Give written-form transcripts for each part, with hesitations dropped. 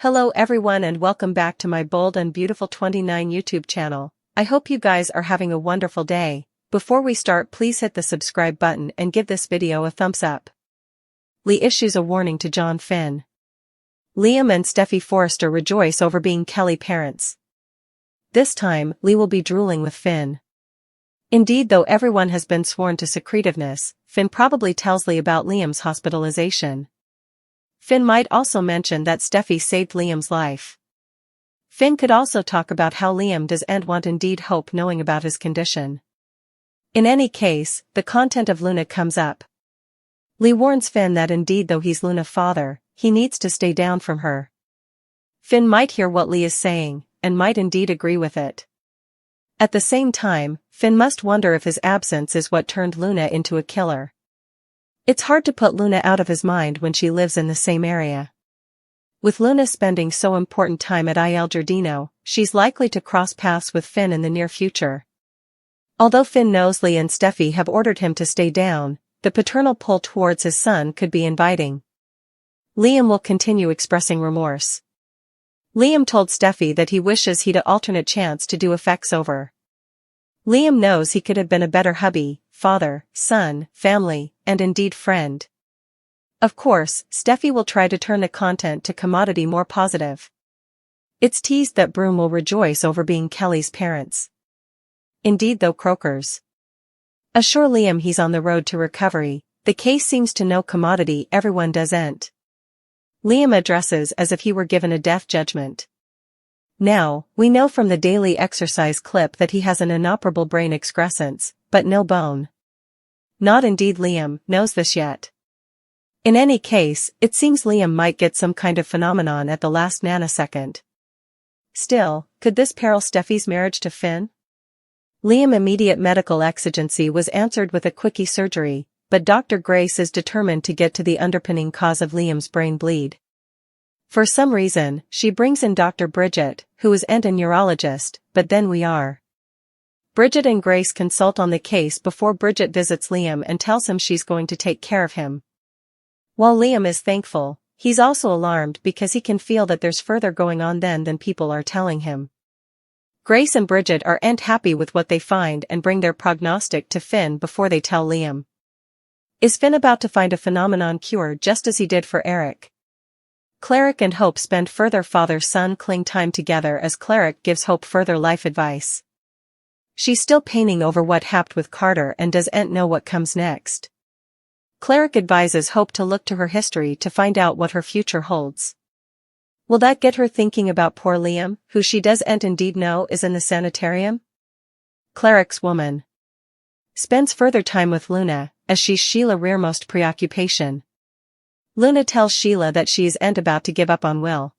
Hello everyone and welcome back to my Bold and Beautiful 29 YouTube channel. I hope you guys are having a wonderful day. Before we start, please hit the subscribe button and give this video a thumbs up. Lee issues a warning to John Finn. Liam and Steffi Forrester rejoice over being Kelly parents. This time, Lee will be drooling with Finn. Indeed, though everyone has been sworn to secretiveness, Finn probably tells Lee about Liam's hospitalization. Finn might also mention that Steffi saved Liam's life. Finn could also talk about how Liam doesn't want indeed hope knowing about his condition. In any case, the content of Luna comes up. Lee warns Finn that indeed though he's Luna's father, he needs to stay down from her. Finn might hear what Lee is saying, and might indeed agree with it. At the same time, Finn must wonder if his absence is what turned Luna into a killer. It's hard to put Luna out of his mind when she lives in the same area. With Luna spending so important time at Il Giardino, she's likely to cross paths with Finn in the near future. Although Finn knows Lee and Steffi have ordered him to stay down, the paternal pull towards his son could be inviting. Liam will continue expressing remorse. Liam told Steffi that he wishes he'd an alternate chance to do effects over. Liam knows he could have been a better hubby, father, son, family, and indeed friend. Of course, Steffi will try to turn the content to commodity more positive. It's teased that Broom will rejoice over being Kelly's parents. Indeed though Croker's assure Liam he's on the road to recovery, the case seems to no commodity everyone doesn't. Liam addresses as if he were given a death judgment. Now, we know from the daily exercise clip that he has an inoperable brain excrescence, but no bone. Not indeed Liam knows this yet. In any case, it seems Liam might get some kind of phenomenon at the last nanosecond. Still, could this peril Steffi's marriage to Finn? Liam's immediate medical exigency was answered with a quickie surgery, but Dr. Grace is determined to get to the underpinning cause of Liam's brain bleed. For some reason, she brings in Dr. Bridget, who isn't a neurologist, but then we are. Bridget and Grace consult on the case before Bridget visits Liam and tells him she's going to take care of him. While Liam is thankful, he's also alarmed because he can feel that there's further going on than people are telling him. Grace and Bridget aren't happy with what they find and bring their prognostic to Finn before they tell Liam. Is Finn about to find a phenomenon cure just as he did for Eric? Cleric and Hope spend further father-son cling time together as Cleric gives Hope further life advice. She's still paining over what happened with Carter and doesn't know what comes next. Cleric advises Hope to look to her history to find out what her future holds. Will that get her thinking about poor Liam, who she doesn't indeed know is in the sanitarium? Cleric's woman spends further time with Luna, as she's Sheila's rearmost preoccupation. Luna tells Sheila that she isn't about to give up on Will.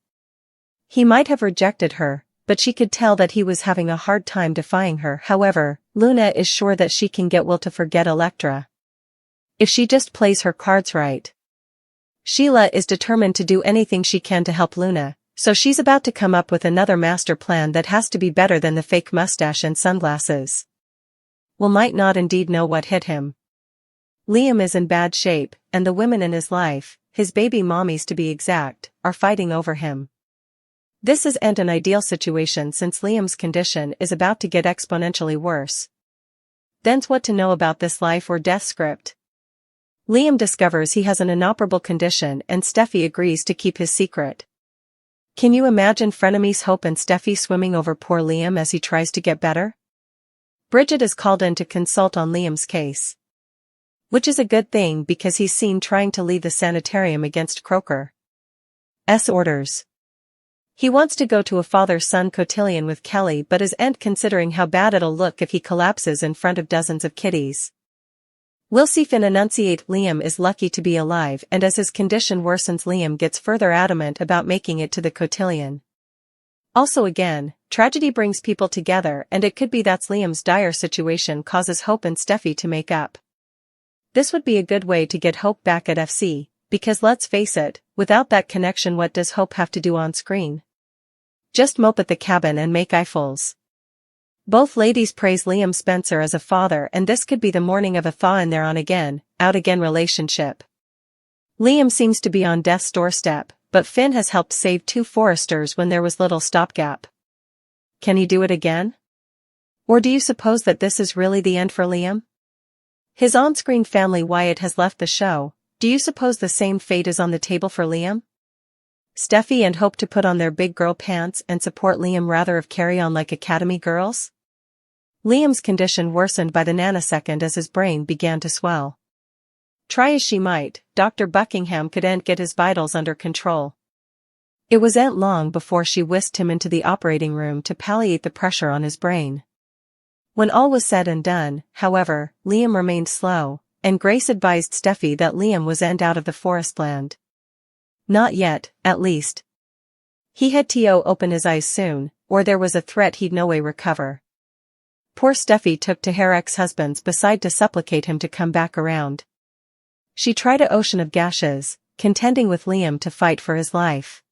He might have rejected her, but she could tell that he was having a hard time defying her. However, Luna is sure that she can get Will to forget Electra. If she just plays her cards right. Sheila is determined to do anything she can to help Luna, so she's about to come up with another master plan that has to be better than the fake mustache and sunglasses. Will might not indeed know what hit him. Liam is in bad shape, and the women in his life, his baby mommies to be exact, are fighting over him. This isn't an ideal situation since Liam's condition is about to get exponentially worse. Then's what to know about this life or death script. Liam discovers he has an inoperable condition and Steffi agrees to keep his secret. Can you imagine frenemies Hope and Steffi swimming over poor Liam as he tries to get better? Bridget is called in to consult on Liam's case. Which is a good thing because he's seen trying to leave the sanitarium against Croker's orders. He wants to go to a father-son cotillion with Kelly but isn't considering how bad it'll look if he collapses in front of dozens of kiddies. We'll see Finn enunciate Liam is lucky to be alive, and as his condition worsens Liam gets further adamant about making it to the cotillion. Also again, tragedy brings people together and it could be that's Liam's dire situation causes Hope and Steffi to make up. This would be a good way to get Hope back at FC, because let's face it, without that connection what does Hope have to do on screen? Just mope at the cabin and make eyefuls. Both ladies praise Liam Spencer as a father and this could be the morning of a thaw in their on-again, out-again relationship. Liam seems to be on death's doorstep, but Finn has helped save 2 foresters when there was little stopgap. Can he do it again? Or do you suppose that this is really the end for Liam? His on-screen family Wyatt has left the show. Do you suppose the same fate is on the table for Liam? Steffi and Hope to put on their big girl pants and support Liam rather of carry on like academy girls? Liam's condition worsened by the nanosecond as his brain began to swell. Try as she might, Dr. Buckingham couldn't get his vitals under control. It wasn't long before she whisked him into the operating room to palliate the pressure on his brain. When all was said and done, however, Liam remained slow, and Grace advised Steffi that Liam wasn't out of the forest land. Not yet, at least. He had to open his eyes soon, or there was a threat he'd no way recover. Poor Steffi took to her ex-husband's beside to supplicate him to come back around. She tried an ocean of gashes, contending with Liam to fight for his life.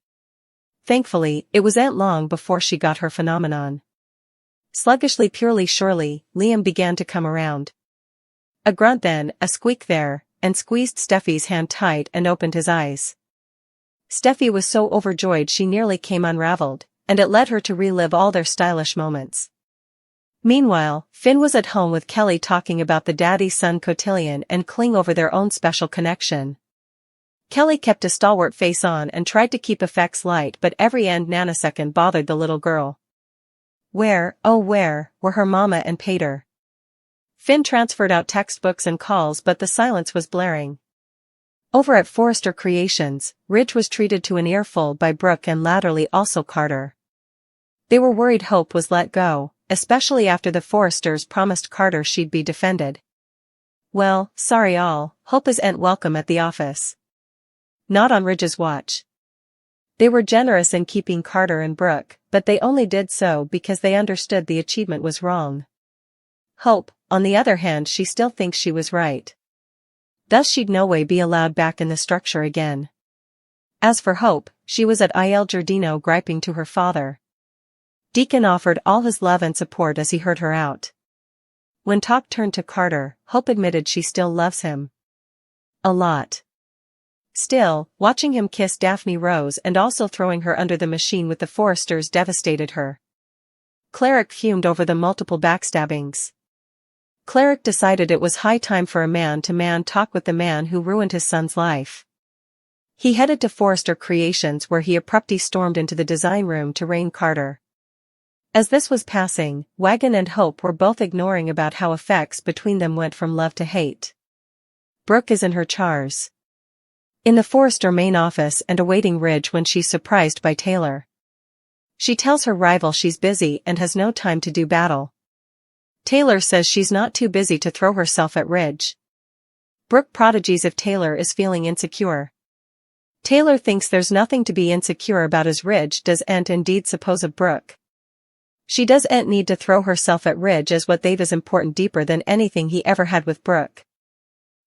Thankfully, it wasn't long before she got her phenomenon. Sluggishly purely surely, Liam began to come around. A grunt then, a squeak there, and squeezed Steffi's hand tight and opened his eyes. Steffi was so overjoyed she nearly came unraveled, and it led her to relive all their stylish moments. Meanwhile, Finn was at home with Kelly talking about the daddy-son cotillion and cling over their own special connection. Kelly kept a stalwart face on and tried to keep effects light, but every end nanosecond bothered the little girl. Where, oh where, were her mama and Pater? Finn transferred out textbooks and calls, but the silence was blaring. Over at Forrester Creations, Ridge was treated to an earful by Brooke and latterly also Carter. They were worried Hope was let go, especially after the Forresters promised Carter she'd be defended. Well, sorry all, Hope isn't welcome at the office. Not on Ridge's watch. They were generous in keeping Carter and Brooke, but they only did so because they understood the achievement was wrong. Hope, on the other hand, she still thinks she was right. Thus she'd no way be allowed back in the structure again. As for Hope, she was at Il Giardino griping to her father. Deacon offered all his love and support as he heard her out. When talk turned to Carter, Hope admitted she still loves him. A lot. Still, watching him kiss Daphne Rose and also throwing her under the machine with the Forresters devastated her. Cleric fumed over the multiple backstabbings. Cleric decided it was high time for a man-to-man talk with the man who ruined his son's life. He headed to Forrester Creations where he abruptly stormed into the design room to rein Carter. As this was passing, Wagon and Hope were both ignoring about how effects between them went from love to hate. Brooke is in her chars. In the Forrester main office and awaiting Ridge when she's surprised by Taylor. She tells her rival she's busy and has no time to do battle. Taylor says she's not too busy to throw herself at Ridge. Brooke prodigies if Taylor is feeling insecure. Taylor thinks there's nothing to be insecure about as Ridge doesn't indeed suppose of Brooke. She doesn't need to throw herself at Ridge as what they've is important deeper than anything he ever had with Brooke.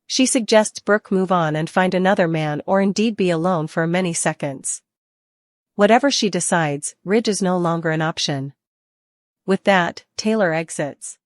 She suggests Brooke move on and find another man or indeed be alone for many seconds. Whatever she decides, Ridge is no longer an option. With that, Taylor exits.